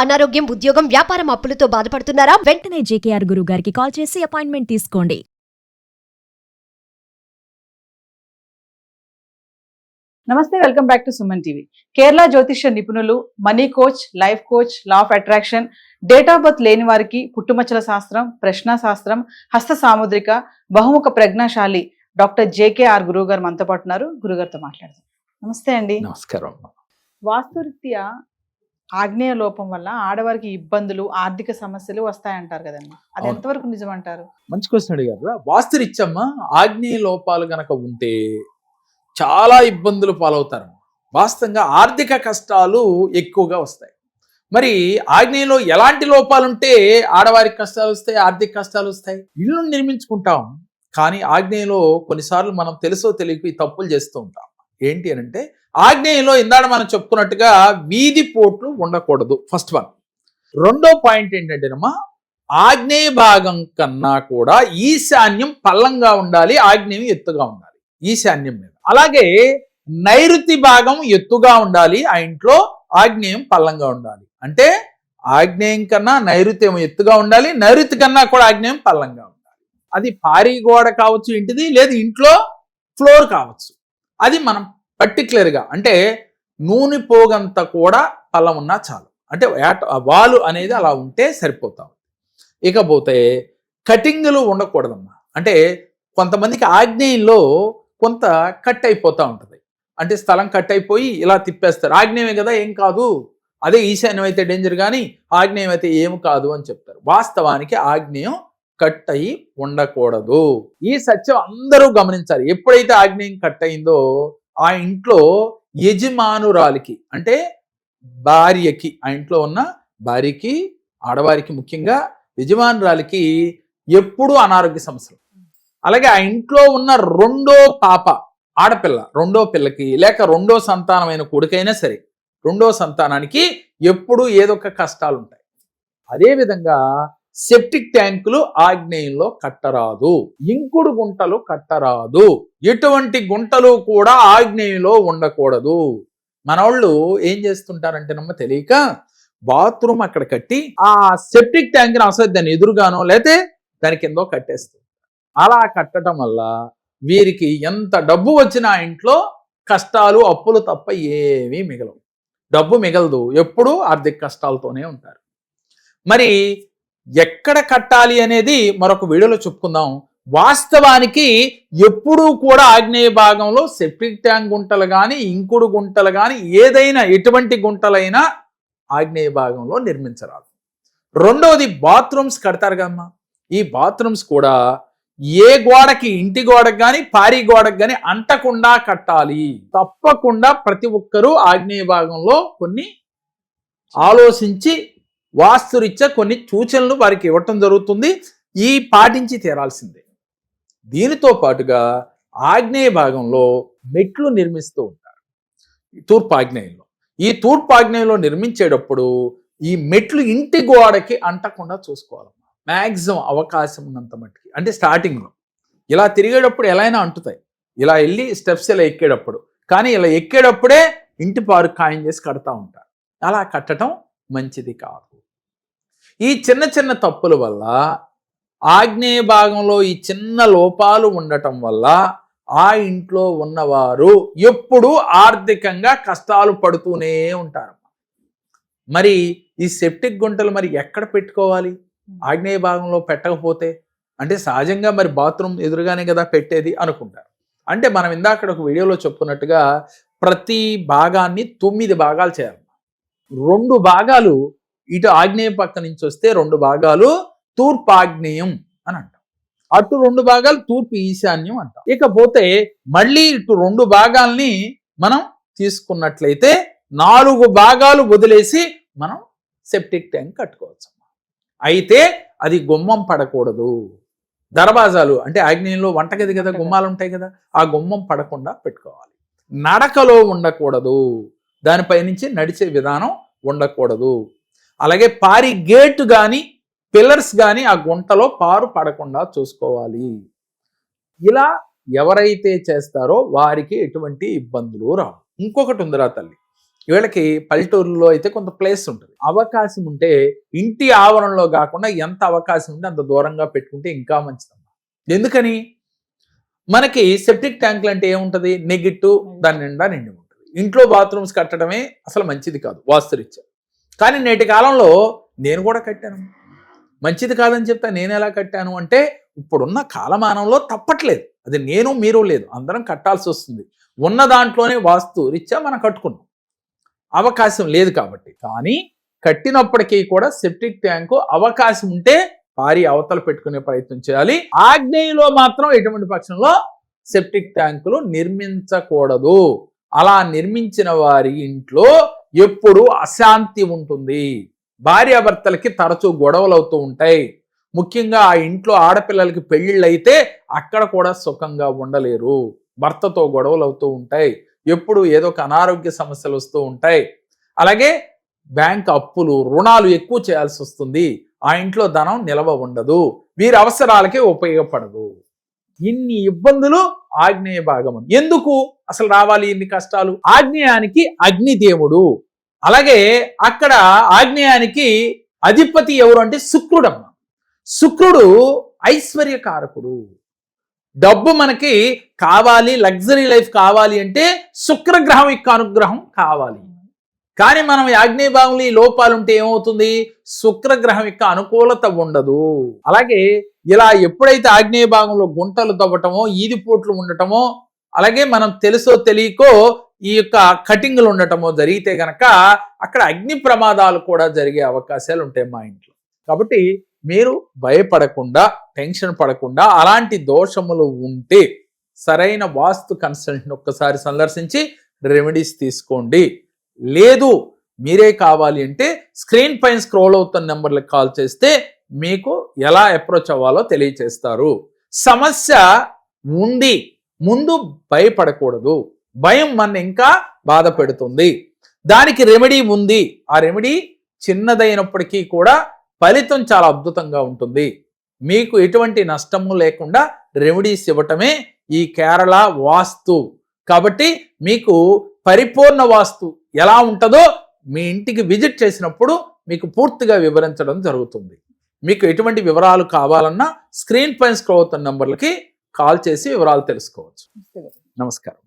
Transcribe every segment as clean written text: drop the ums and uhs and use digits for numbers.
అనారోగ్యం, ఉద్యోగం, వ్యాపారం అప్పులతో బాధపడుతున్నారా? వెంటనే జేకేఆర్ గురువు గారికి కాల్ చేసి అపాయింట్మెంట్ తీసుకోండి. నమస్తే, welcome back to Suman TV. Kerala జ్యోతిష్య నిపుణులు, money coach, life coach, law of attraction, date of birth లేని వారికి పుట్టుమచ్చల శాస్త్రం, ప్రశ్న శాస్త్రం, హస్త సాముద్రిక, బహుముఖ ప్రజ్ఞాశాలి డాక్టర్ జేకేఆర్ గురువు గారు మనతో పాటు ఉన్నారు. గురుగారితో మాట్లాడదాం. నమస్తే అండి. నమస్కారం. వాస్తురీత్యా ఆగ్నేయ లోపం వల్ల ఆడవారికి ఇబ్బందులు, ఆర్థిక సమస్యలు వస్తాయంటారు కదండి, అది ఎంతవరకు నిజమంటారు? మంచి క్వశ్చన్ అడిగారు. వాస్తురీత్యమ్మ ఆగ్నేయ లోపాలు గనక ఉంటే చాలా ఇబ్బందులు పాలవుతారు. వాస్తవంగా ఆర్థిక కష్టాలు ఎక్కువగా వస్తాయి. మరి ఆగ్నేయంలో ఎలాంటి లోపాలు ఉంటే ఆడవారికి కష్టాలు వస్తాయి, ఆర్థిక కష్టాలు వస్తాయి? ఇల్లు నిర్మించుకుంటాం, కానీ ఆగ్నేయంలో కొన్నిసార్లు మనం తెలుసో తెలియక ఈ తప్పులు చేస్తూ ఉంటాం. ఏంటి అని అంటే, ఆగ్నేయంలో ఇందాక మనం చెప్పుకున్నట్టుగా వీధి పోట్లు ఉండకూడదు, ఫస్ట్ వన్. రెండో పాయింట్ ఏంటంటేనమ్మా, ఆగ్నేయ భాగం కన్నా కూడా ఈశాన్యం పల్లంగా ఉండాలి, ఆగ్నేయం ఎత్తుగా ఉండాలి ఈశాన్యం మీద. అలాగే నైరుతి భాగం ఎత్తుగా ఉండాలి, ఆ ఇంట్లో ఆగ్నేయం పల్లంగా ఉండాలి. అంటే ఆగ్నేయం కన్నా నైరుత్యం ఎత్తుగా ఉండాలి, నైరుతి కన్నా కూడా ఆగ్నేయం పల్లంగా ఉండాలి. అది పారి గోడ కావచ్చు ఇంటిది, లేదు ఇంట్లో ఫ్లోర్ కావచ్చు. అది మనం పర్టికులర్గా అంటే నూనె పోగంత కూడా పల్లం ఉన్నా చాలు, అంటే వాలు అనేది అలా ఉంటే సరిపోతాం. ఇకపోతే కటింగ్లు ఉండకూడదమ్మా. అంటే కొంతమందికి ఆగ్నేయంలో కొంత కట్ అయిపోతూ ఉంటుంది, అంటే స్థలం కట్ అయిపోయి ఇలా తిప్పేస్తారు. ఆగ్నేయమే కదా, ఏం కాదు, అదే ఈశాన్యం అయితే డేంజర్, కానీ ఆగ్నేయం అయితే ఏం కాదు అని చెప్తారు. వాస్తవానికి ఆగ్నేయం కట్ అయి ఉండకూడదు. ఈ సత్యం అందరూ గమనించాలి. ఎప్పుడైతే ఆగ్నేయం కట్ అయిందో ఆ ఇంట్లో యజమానురాలికి, అంటే భార్యకి, ఆ ఇంట్లో ఉన్న భార్యకి, ఆడవారికి ముఖ్యంగా యజమానురాలికి ఎప్పుడూ అనారోగ్య సమస్యలు. అలాగే ఆ ఇంట్లో ఉన్న రెండో పాప, ఆడపిల్ల, రెండో పిల్లకి లేక రెండో సంతానమైన కొడుకైనా సరే, రెండో సంతానానికి ఎప్పుడూ ఏదో ఒక కష్టాలు ఉంటాయి. అదేవిధంగా సెప్టిక్ ట్యాంకులు ఆగ్నేయంలో కట్టరాదు, ఇంకుడు గుంటలు కట్టరాదు, ఎటువంటి గుంటలు కూడా ఆగ్నేయంలో ఉండకూడదు. మనోళ్ళు ఏం చేస్తుంటారంటేనమ్మ తెలియక బాత్రూమ్ అక్కడ కట్టి ఆ సెప్టిక్ ట్యాంక్ని అసలు దాన్ని ఎదురుగానో లేతే దాని కిందో కట్టేస్తారు. అలా కట్టడం వల్ల వీరికి ఎంత డబ్బు వచ్చినా ఇంట్లో కష్టాలు, అప్పులు తప్ప ఏమీ మిగలవు. డబ్బు మిగలదు, ఎప్పుడూ ఆర్థిక కష్టాలతోనే ఉంటారు. మరి ఎక్కడ కట్టాలి అనేది మరొక వీడియోలో చెప్పుకుందాం. వాస్తవానికి ఎప్పుడూ కూడా ఆగ్నేయ భాగంలో సెప్టిక్ ట్యాంక్ గుంటలు కానీ, ఇంకుడు గుంటలు కానీ, ఏదైనా ఎటువంటి గుంటలైనా ఆగ్నేయ భాగంలో నిర్మించరాదు. రెండవది బాత్రూమ్స్ కడతారు కదమ్మా, ఈ బాత్రూమ్స్ కూడా ఏ గోడకి, ఇంటి గోడకు కానీ పారి గోడకు కానీ అంటకుండా కట్టాలి. తప్పకుండా ప్రతి ఒక్కరూ ఆగ్నేయ భాగంలో కొన్ని ఆలోచించి వాస్తురీత్యా కొన్ని సూచనలు వారికి ఇవ్వటం జరుగుతుంది. ఈ పాటించి తీరాల్సిందే. దీనితో పాటుగా ఆగ్నేయ భాగంలో మెట్లు నిర్మిస్తూ ఉంటారు తూర్పు ఆగ్నేయంలో. ఈ తూర్పు ఆగ్నేయంలో నిర్మించేటప్పుడు ఈ మెట్లు ఇంటి గోడకి అంటకుండా చూసుకోవాలి మ్యాక్సిమం, అవకాశం ఉన్నంత మట్టుకి. అంటే స్టార్టింగ్లో ఇలా తిరిగేటప్పుడు ఎలా అయినా అంటుతాయి, ఇలా వెళ్ళి స్టెప్స్ ఇలా ఎక్కేటప్పుడు, కానీ ఇలా ఎక్కేటప్పుడే ఇంటి పారు ఖాయం చేసి కడతా ఉంటారు. అలా కట్టడం మంచిది కాదు. ఈ చిన్న చిన్న తప్పుల వల్ల, ఆగ్నేయ భాగంలో ఈ చిన్న లోపాలు ఉండటం వల్ల ఆ ఇంట్లో ఉన్నవారు ఎప్పుడూ ఆర్థికంగా కష్టాలు పడుతూనే ఉంటారు. మరి ఈ సెప్టిక్ గుంటలు మరి ఎక్కడ పెట్టుకోవాలి? ఆగ్నేయ భాగంలో పెట్టకపోతే అంటే సహజంగా మరి బాత్రూమ్ ఎదురుగానే కదా పెట్టేది అనుకుంటారు. అంటే మనం ఇందాక ఒక వీడియోలో చెప్పుకున్నట్టుగా ప్రతి భాగాన్ని 9 భాగాలు చేయాలి. 2 భాగాలు ఇటు ఆగ్నేయ పక్క నుంచి వస్తే 2 భాగాలు తూర్పు ఆగ్నేయం అని అంటాం, అటు 2 భాగాలు తూర్పు ఈశాన్యం అంటాం. ఇకపోతే మళ్ళీ ఇటు 2 భాగాల్ని మనం తీసుకున్నట్లయితే 4 భాగాలు వదిలేసి మనం సెప్టిక్ ట్యాంక్ కట్టుకోవచ్చు. అయితే అది గుమ్మం పడకూడదు. దర్వాజాలు అంటే ఆగ్నేయంలో వంటగది కదా, గుమ్మాలు ఉంటాయి కదా, ఆ గుమ్మం పడకుండా పెట్టుకోవాలి. నడకలో ఉండకూడదు, దానిపై నుంచి నడిచే విధానం ఉండకూడదు. అలాగే పారి గేటు కానీ పిల్లర్స్ కానీ ఆ గుంటలో పారు పడకుండా చూసుకోవాలి. ఇలా ఎవరైతే చేస్తారో వారికి ఎటువంటి ఇబ్బందులు రావు. ఇంకొకటి ఉందిరా తల్లి, వీళ్ళకి పల్లెటూరులో అయితే కొంత ప్లేస్ ఉంటుంది, అవకాశం ఉంటే ఇంటి ఆవరణలో కాకుండా ఎంత అవకాశం ఉంటే అంత దూరంగా పెట్టుకుంటే ఇంకా మంచిదమ్మా. ఎందుకని, మనకి సెప్టిక్ ట్యాంకులు అంటే ఏముంటది, నెగిటివ్ దాని నిండా నిండి ఉంటుంది. ఇంట్లో బాత్రూమ్స్ కట్టడమే అసలు మంచిది కాదు వాస్తురీత్యా. కానీ నేటి కాలంలో నేను కూడా కట్టాను, మంచిది కాదని చెప్తా నేను ఎలా కట్టాను అంటే, ఇప్పుడున్న కాలమానంలో తప్పట్లేదు, అది నేను మీరు లేదు, అందరం కట్టాల్సి వస్తుంది. ఉన్న దాంట్లోనే వాస్తు రీత్యా మనం కట్టుకున్నాం, అవకాశం లేదు కాబట్టి. కానీ కట్టినప్పటికీ కూడా సెప్టిక్ ట్యాంకు అవకాశం ఉంటే భారీ అవతల పెట్టుకునే ప్రయత్నం చేయాలి. ఆగ్నేయంలో మాత్రం ఎటువంటి పక్షంలో సెప్టిక్ ట్యాంకులు నిర్మించకూడదు. అలా నిర్మించిన వారి ఇంట్లో ఎప్పుడు అశాంతి ఉంటుంది, భార్యాభర్తలకి తరచూ గొడవలు అవుతూ ఉంటాయి. ముఖ్యంగా ఆ ఇంట్లో ఆడపిల్లలకి పెళ్లిళ్ళు అయితే అక్కడ కూడా సుఖంగా ఉండలేరు, భర్తతో గొడవలు అవుతూ ఉంటాయి, ఎప్పుడు ఏదో ఒక అనారోగ్య సమస్యలు వస్తూ ఉంటాయి. అలాగే బ్యాంక్ అప్పులు రుణాలు ఎక్కువ చేయాల్సి వస్తుంది, ఆ ఇంట్లో ధనం నిలవ ఉండదు, వీరి అవసరాలకే ఉపయోగపడదు. ఇన్ని ఇబ్బందులు ఆగ్నేయ భాగం. ఎందుకు అసలు రావాలి ఇన్ని కష్టాలు? ఆగ్నేయానికి అగ్నిదేవుడు, అలాగే అక్కడ ఆగ్నేయానికి అధిపతి ఎవరు అంటే శుక్రుడమ్మ. శుక్రుడు ఐశ్వర్యకారకుడు. డబ్బు మనకి కావాలి, లగ్జరీ లైఫ్ కావాలి అంటే శుక్రగ్రహం యొక్క అనుగ్రహం కావాలి. కానీ మనం ఆగ్నేయ భాగంలో ఈ లోపాలు ఉంటే ఏమవుతుంది, శుక్రగ్రహం యొక్క అనుకూలత ఉండదు. అలాగే ఇలా ఎప్పుడైతే ఆగ్నేయ భాగంలో గుంటలు తవ్వటమో, ఈదిపోట్లు ఉండటమో, అలాగే మనం తెలుసో తెలియకో ఈ యొక్క కటింగ్లు ఉండటమో జరిగితే గనక అక్కడ అగ్ని ప్రమాదాలు కూడా జరిగే అవకాశాలు ఉంటాయి మా ఇంట్లో. కాబట్టి మీరు భయపడకుండా, టెన్షన్ పడకుండా, అలాంటి దోషములు ఉంటే సరైన వాస్తు కన్సల్టెంట్ ఒక్కసారి సందర్శించి రెమెడీస్ తీసుకోండి. లేదు మీరే కావాలి అంటే స్క్రీన్ పైన స్క్రోల్ అవుతున్న నెంబర్లకు కాల్ చేస్తే మీకు ఎలా అప్రోచ్ అవ్వాలో తెలియచేస్తారు. సమస్య ఉంది, ముందు భయపడకూడదు, భయం మన ఇంకా బాధ పెడుతుంది. దానికి రెమెడీ ఉంది, ఆ రెమెడీ చిన్నదైనప్పటికీ కూడా ఫలితం చాలా అద్భుతంగా ఉంటుంది. మీకు ఎటువంటి నష్టము లేకుండా రెమెడీస్ ఇవ్వటమే ఈ కేరళ వాస్తు. కాబట్టి మీకు పరిపూర్ణ వాస్తు ఎలా ఉంటుందో మీ ఇంటికి విజిట్ చేసినప్పుడు మీకు పూర్తిగా వివరించడం జరుగుతుంది. మీకు ఎటువంటి వివరాలు కావాలన్నా స్క్రీన్ పైన స్క్రోల్ అవుతున్న నంబర్లకి కాల్ చేసి వివరాలు తెలుసుకోవచ్చు. నమస్కారం.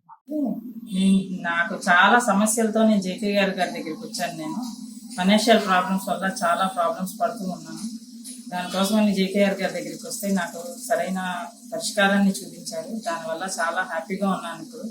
నాకు చాలా సమస్యలతో నేను జేకే గారి దగ్గరికి వచ్చాను. నేను ఫైనాన్షియల్ ప్రాబ్లమ్స్ వల్ల చాలా ప్రాబ్లమ్స్ పడుతూ ఉన్నాను. దానికోసం నేను జేకే గారి దగ్గరికి వస్తే నాకు సరైన పరిష్కారాన్ని చూపించారు. దానివల్ల చాలా హ్యాపీగా ఉన్నాను ఇప్పుడు.